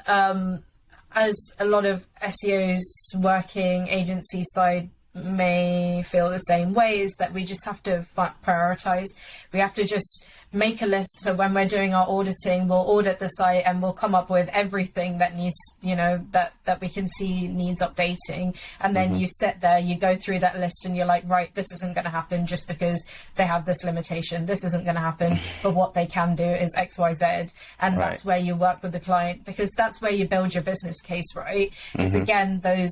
as a lot of SEOs working agency side may feel the same way, is that we just have to prioritize. We have to just make a list. So when we're doing our auditing, we'll audit the site and we'll come up with everything that needs, that we can see needs updating. And then you sit there, you go through that list and you're like, right, this isn't going to happen just because they have this limitation. This isn't going to happen, but what they can do is X, Y, Z. And that's where you work with the client, because that's where you build your business case, right? It's again, those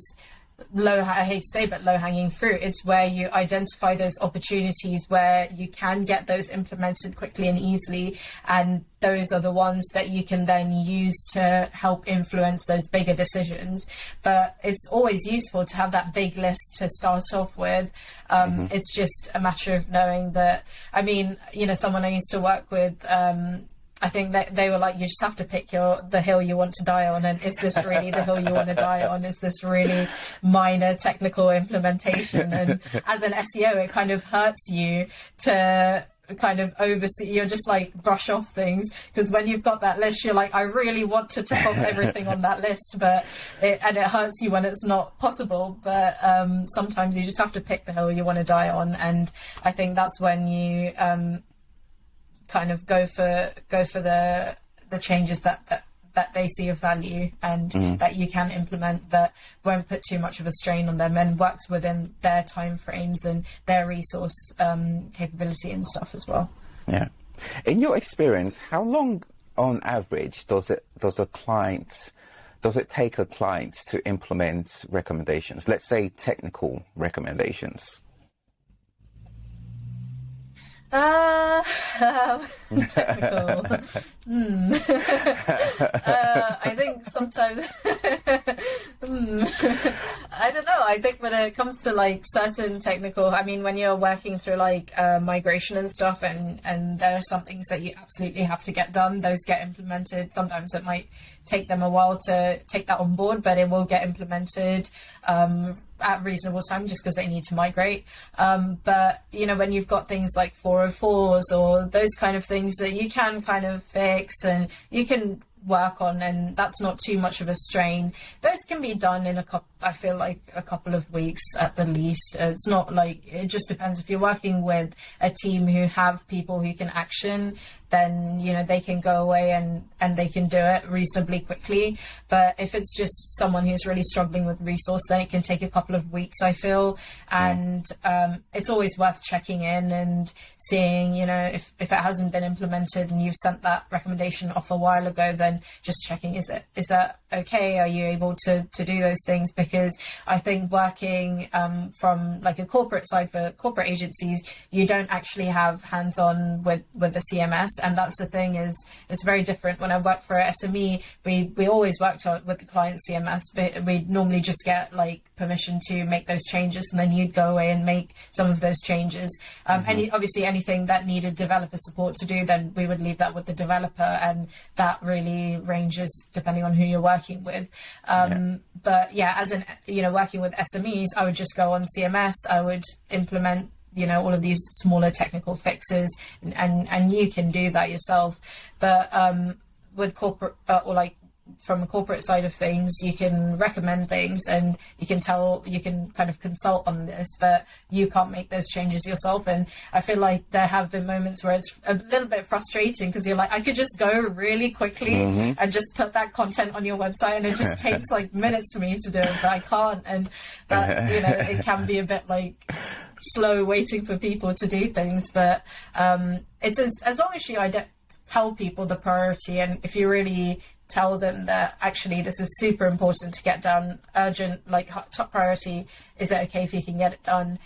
I hate to say, but low-hanging fruit. It's where you identify those opportunities where you can get those implemented quickly and easily, and those are the ones that you can then use to help influence those bigger decisions. But it's always useful to have that big list to start off with. It's just a matter of knowing that, I mean, someone I used to work with, I think that they were like, you just have to pick the hill you want to die on. And is this really the hill you want to die on? Is this really minor technical implementation? And as an SEO, it kind of hurts you to kind of oversee, you're just like brush off things, because when you've got that list, you're like, I really want to tick off everything on that list, but it hurts you when it's not possible. But sometimes you just have to pick the hill you want to die on. And I think that's when you kind of go for the changes that they see of value and that you can implement, that won't put too much of a strain on them and works within their time frames and their resource capability and stuff as well. Yeah. In your experience, how long on average does it take a client to implement recommendations? Let's say technical recommendations. Technical. I think sometimes I don't know. I think when it comes to like certain technical, I mean, when you're working through like migration and stuff, and there are some things that you absolutely have to get done, those get implemented. Sometimes it might take them a while to take that on board, but it will get implemented at reasonable time just because they need to migrate. But, you know, when you've got things like 404s or those kind of things that you can kind of fix and you can work on, and that's not too much of a strain, those can be done in I feel like a couple of weeks at the least. It's not like, it just depends. If you're working with a team who have people who can action, then, you know, they can go away and they can do it reasonably quickly. But if it's just someone who's really struggling with resource, then it can take a couple of weeks, I feel. And it's always worth checking in and seeing, you know, if it hasn't been implemented and you've sent that recommendation off a while ago, then just checking, is that okay? Are you able to do those things? Because I think working from like a corporate side for corporate agencies, you don't actually have hands-on with the CMS, and that's the thing, is it's very different. When I worked for SME, we always worked with the client CMS, but we'd normally just get like permission to make those changes, and then you'd go away and make some of those changes. Obviously anything that needed developer support to do, then we would leave that with the developer, and that really ranges depending on who you're working with. But yeah, as in, you know, working with SMEs, I would just go on CMS, I would implement, you know, all of these smaller technical fixes, and you can do that yourself. But with corporate or like from a corporate side of things, you can recommend things and you can kind of consult on this, but you can't make those changes yourself. And I feel like there have been moments where it's a little bit frustrating, because you're like, I could just go really quickly and just put that content on your website, and it just takes like minutes for me to do it, but I can't. And that, you know, it can be a bit like slow waiting for people to do things. But it's as long as you tell people the priority, and if you really tell them that actually this is super important to get done, urgent, like top priority, is it okay if you can get it done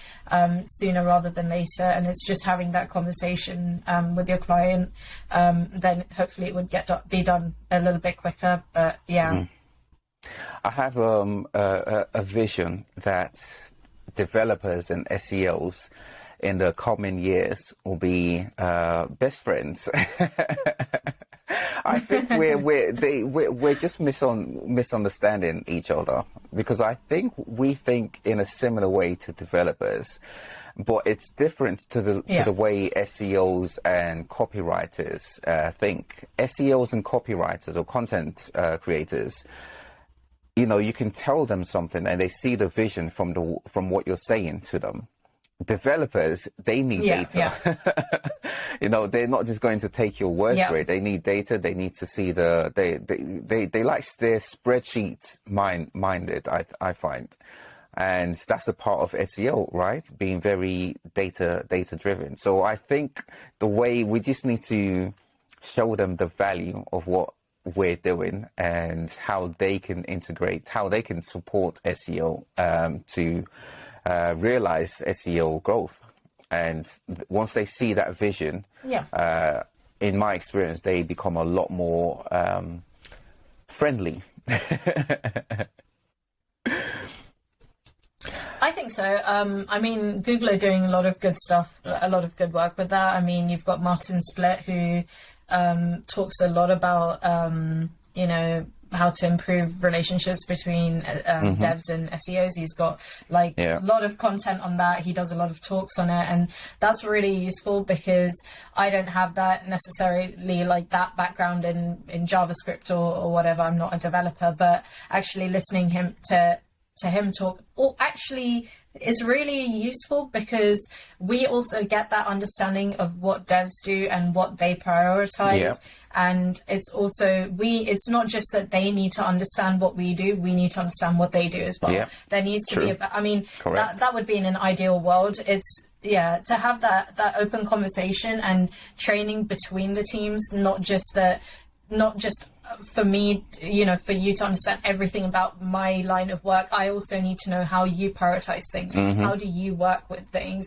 sooner rather than later? And it's just having that conversation with your client, then hopefully it would be done a little bit quicker. But yeah. I have a vision that developers and SEOs in the coming years will be best friends. I think we're just misunderstanding each other, because I think we think in a similar way to developers, but it's different to the way SEOs and copywriters think. SEOs and copywriters or content creators, you know, you can tell them something and they see the vision from what you're saying to them. Developers, they need data. You know, they're not just going to take your word for it. They need data. They need to see they like their spreadsheet minded, I find. And that's a part of SEO, right? Being very data driven. So I think the way we just need to show them the value of what we're doing and how they can integrate, how they can support SEO to realize SEO growth. And once they see that vision, in my experience, they become a lot more friendly. I think so. I mean, Google are doing a lot of good stuff, a lot of good work with that. I mean, you've got Martin Splitt, who talks a lot about, you know, how to improve relationships between devs and SEOs. He's got like a lot of content on that. He does a lot of talks on it, and that's really useful because I don't have that necessarily, like that background in JavaScript or whatever. I'm not a developer, but actually listening to him talk actually is really useful, because we also get that understanding of what devs do and what they prioritize. And it's also, it's not just that they need to understand what we do, we need to understand what they do as well. There needs to be I mean, that would be in an ideal world. It's to have that open conversation and training between the teams, not just for me, you know, for you to understand everything about my line of work. I also need to know how you prioritize things. How do you work with things?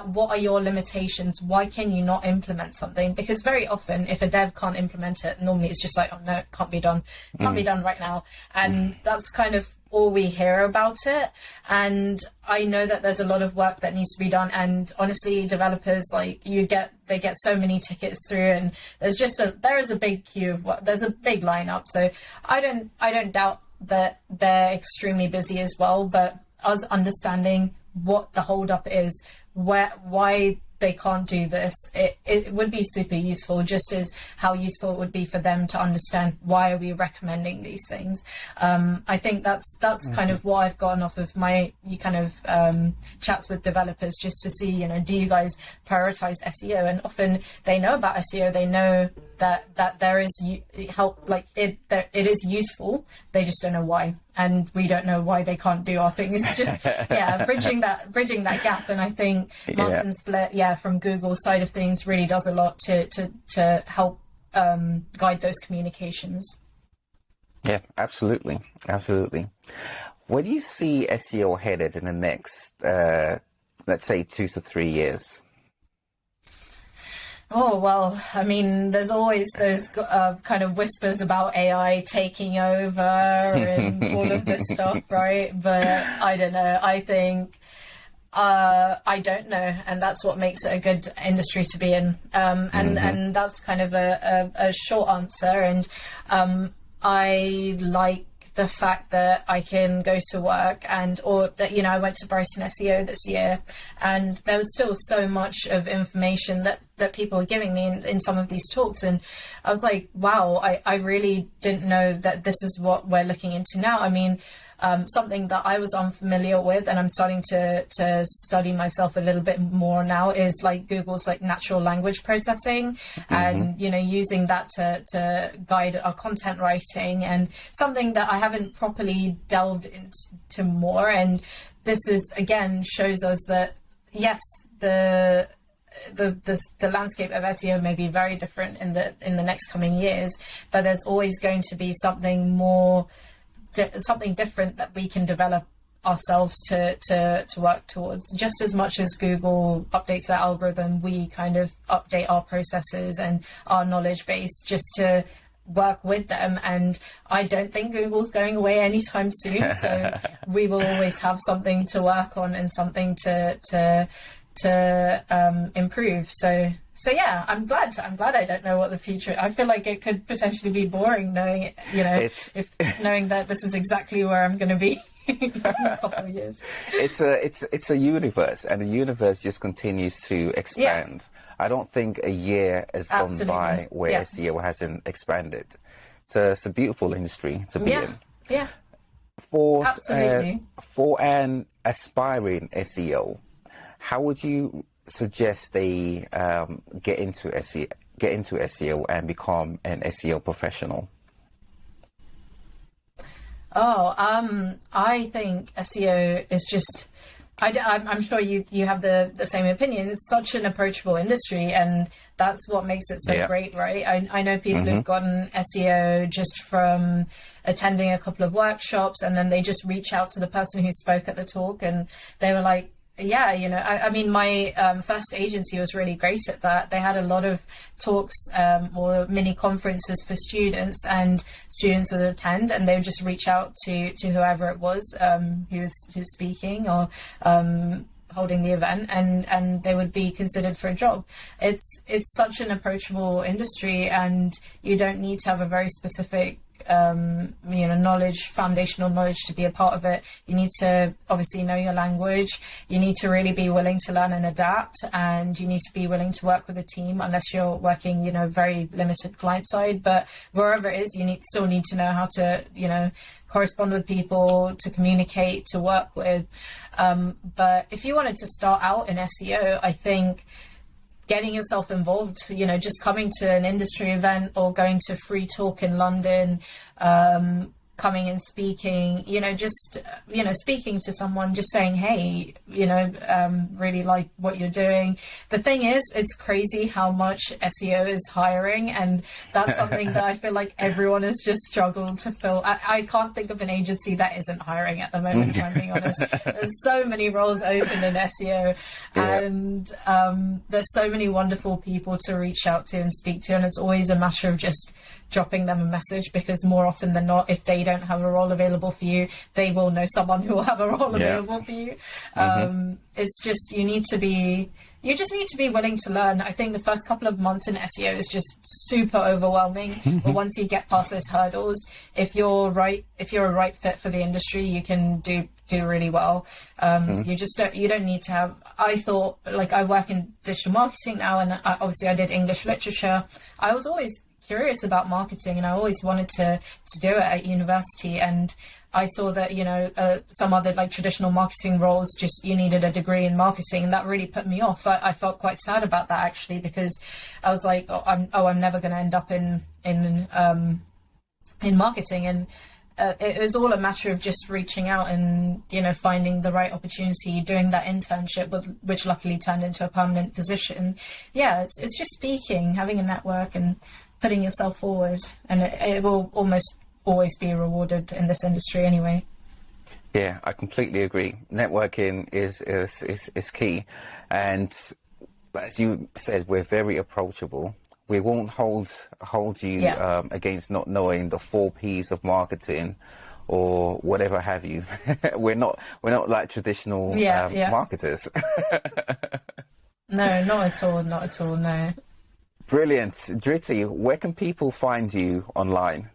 What are your limitations? Why can you not implement something? Because very often, if a dev can't implement it, normally it's just like, oh no, it can't be done. Can't be done right now. And that's kind of all we hear about it. And I know that there's a lot of work that needs to be done. And honestly, developers, like, they get so many tickets through, and there is a big queue of work. There's a big lineup. So I don't doubt that they're extremely busy as well, but us understanding what the holdup is, why they can't do this, it would be super useful, just as how useful it would be for them to understand why are we recommending these things. I think that's kind of what I've gotten off of my kind of chats with developers, just to see, do you guys prioritize SEO? And often they know about SEO, they know that there is help, like it is useful, they just don't know why, and we don't know why they can't do our things. Just bridging that gap. And I think Martin Split from Google's side of things really does a lot to help guide those communications. Yeah, absolutely. Where do you see SEO headed in the next let's say 2 to 3 years? Oh, well, I mean, there's always those kind of whispers about AI taking over and all of this stuff, right? But I don't know. I think I don't know, and that's what makes it a good industry to be in. And that's kind of a short answer. And I like the fact that I can go to work or that, I went to Brighton SEO this year, and there was still so much of information that people were giving me in some of these talks. And I was like, wow, I really didn't know that this is what we're looking into now. I mean, something that I was unfamiliar with, and I'm starting to study myself a little bit more now, is like Google's like natural language processing, and using that to guide our content writing, and something that I haven't properly delved into more. And this is, again, shows us that yes, the landscape of SEO may be very different in the next coming years, but there's always going to be something different that we can develop ourselves to work towards. Just as much as Google updates their algorithm, we kind of update our processes and our knowledge base just to work with them. And I don't think Google's going away anytime soon, so we will always have something to work on and something to improve. So yeah, I'm glad I don't know what the future. I feel like it could potentially be boring knowing knowing that this is exactly where I'm going to be in a couple of years. It's a universe, and the universe just continues to expand. I don't think a year has gone by where SEO hasn't expanded. It's a beautiful industry to be in. Yeah. For an aspiring SEO, how would you suggest they get into SEO and become an SEO professional? I think SEO is just, I'm sure you have the same opinion. It's such an approachable industry, and that's what makes it so great, right? I know people who've gotten SEO just from attending a couple of workshops, and then they just reach out to the person who spoke at the talk, and they were like, I mean, my first agency was really great at that. They had a lot of talks or mini conferences for students, and students would attend, and they would just reach out to whoever it was who's speaking or holding the event, and they would be considered for a job. It's such an approachable industry, and you don't need to have a very specific foundational knowledge to be a part of it. You need to obviously know your language. You need to really be willing to learn and adapt, and you need to be willing to work with a team, unless you're working, very limited client side. But wherever it is, you still need to know how to, correspond with people, to communicate, to work with. But if you wanted to start out in SEO, I think getting yourself involved, just coming to an industry event or going to Free Talk in London, coming and speaking, speaking to someone, just saying, hey, really like what you're doing. The thing is, it's crazy how much SEO is hiring, and that's something that I feel like everyone has just struggled to fill. I can't think of an agency that isn't hiring at the moment, if I'm being honest. There's so many roles open in SEO, and there's so many wonderful people to reach out to and speak to, and it's always a matter of just dropping them a message, because more often than not, if they don't don't have a role available for you, they will know someone who will have a role available for you. It's just, you just need to be willing to learn. I think the first couple of months in SEO is just super overwhelming. But once you get past those hurdles, if you're a right fit for the industry, you can do really well. You don't need to have, I thought, like, I work in digital marketing now, and obviously I did English literature. I was always curious about marketing, and I always wanted to do it at university. And I saw that, some other like traditional marketing roles, just you needed a degree in marketing, and that really put me off. I felt quite sad about that, actually, because I was like, I'm never going to end up in marketing. And it was all a matter of just reaching out and, finding the right opportunity, doing that internship, which luckily turned into a permanent position. Yeah, it's just speaking, having a network, and putting yourself forward, and it will almost always be rewarded in this industry anyway. Yeah, I completely agree. Networking is key, and as you said, we're very approachable. We won't hold you against not knowing the 4 Ps of marketing or whatever have you. we're not like traditional marketers. No, not at all. Not at all. No. Brilliant. Dhriti, where can people find you online?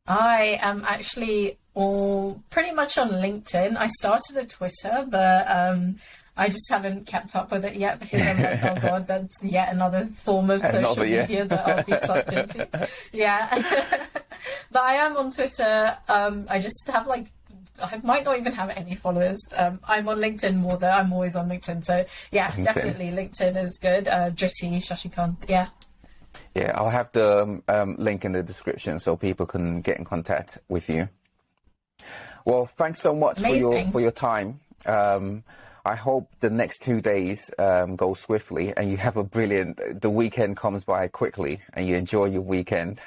I am actually pretty much on LinkedIn. I started a Twitter, but I just haven't kept up with it yet, because I'm like, oh God, that's yet another form of social media that I'll be sucked into. Yeah. But I am on Twitter. I just have I might not even have any followers. I'm on LinkedIn more, though. I'm always on LinkedIn. So yeah, LinkedIn. Definitely LinkedIn is good. Dhriti Shashikanth. Yeah. Yeah, I'll have the link in the description so people can get in contact with you. Well, thanks so much for your time. I hope the next 2 days go swiftly, and you have the weekend comes by quickly, and you enjoy your weekend.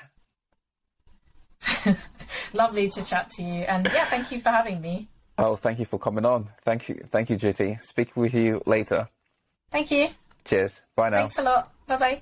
Lovely to chat to you, and yeah, thank you for having me. Oh, thank you for coming on. Thank you, Dhriti. Speak with you later. Thank you. Cheers. Bye now. Thanks a lot. Bye bye.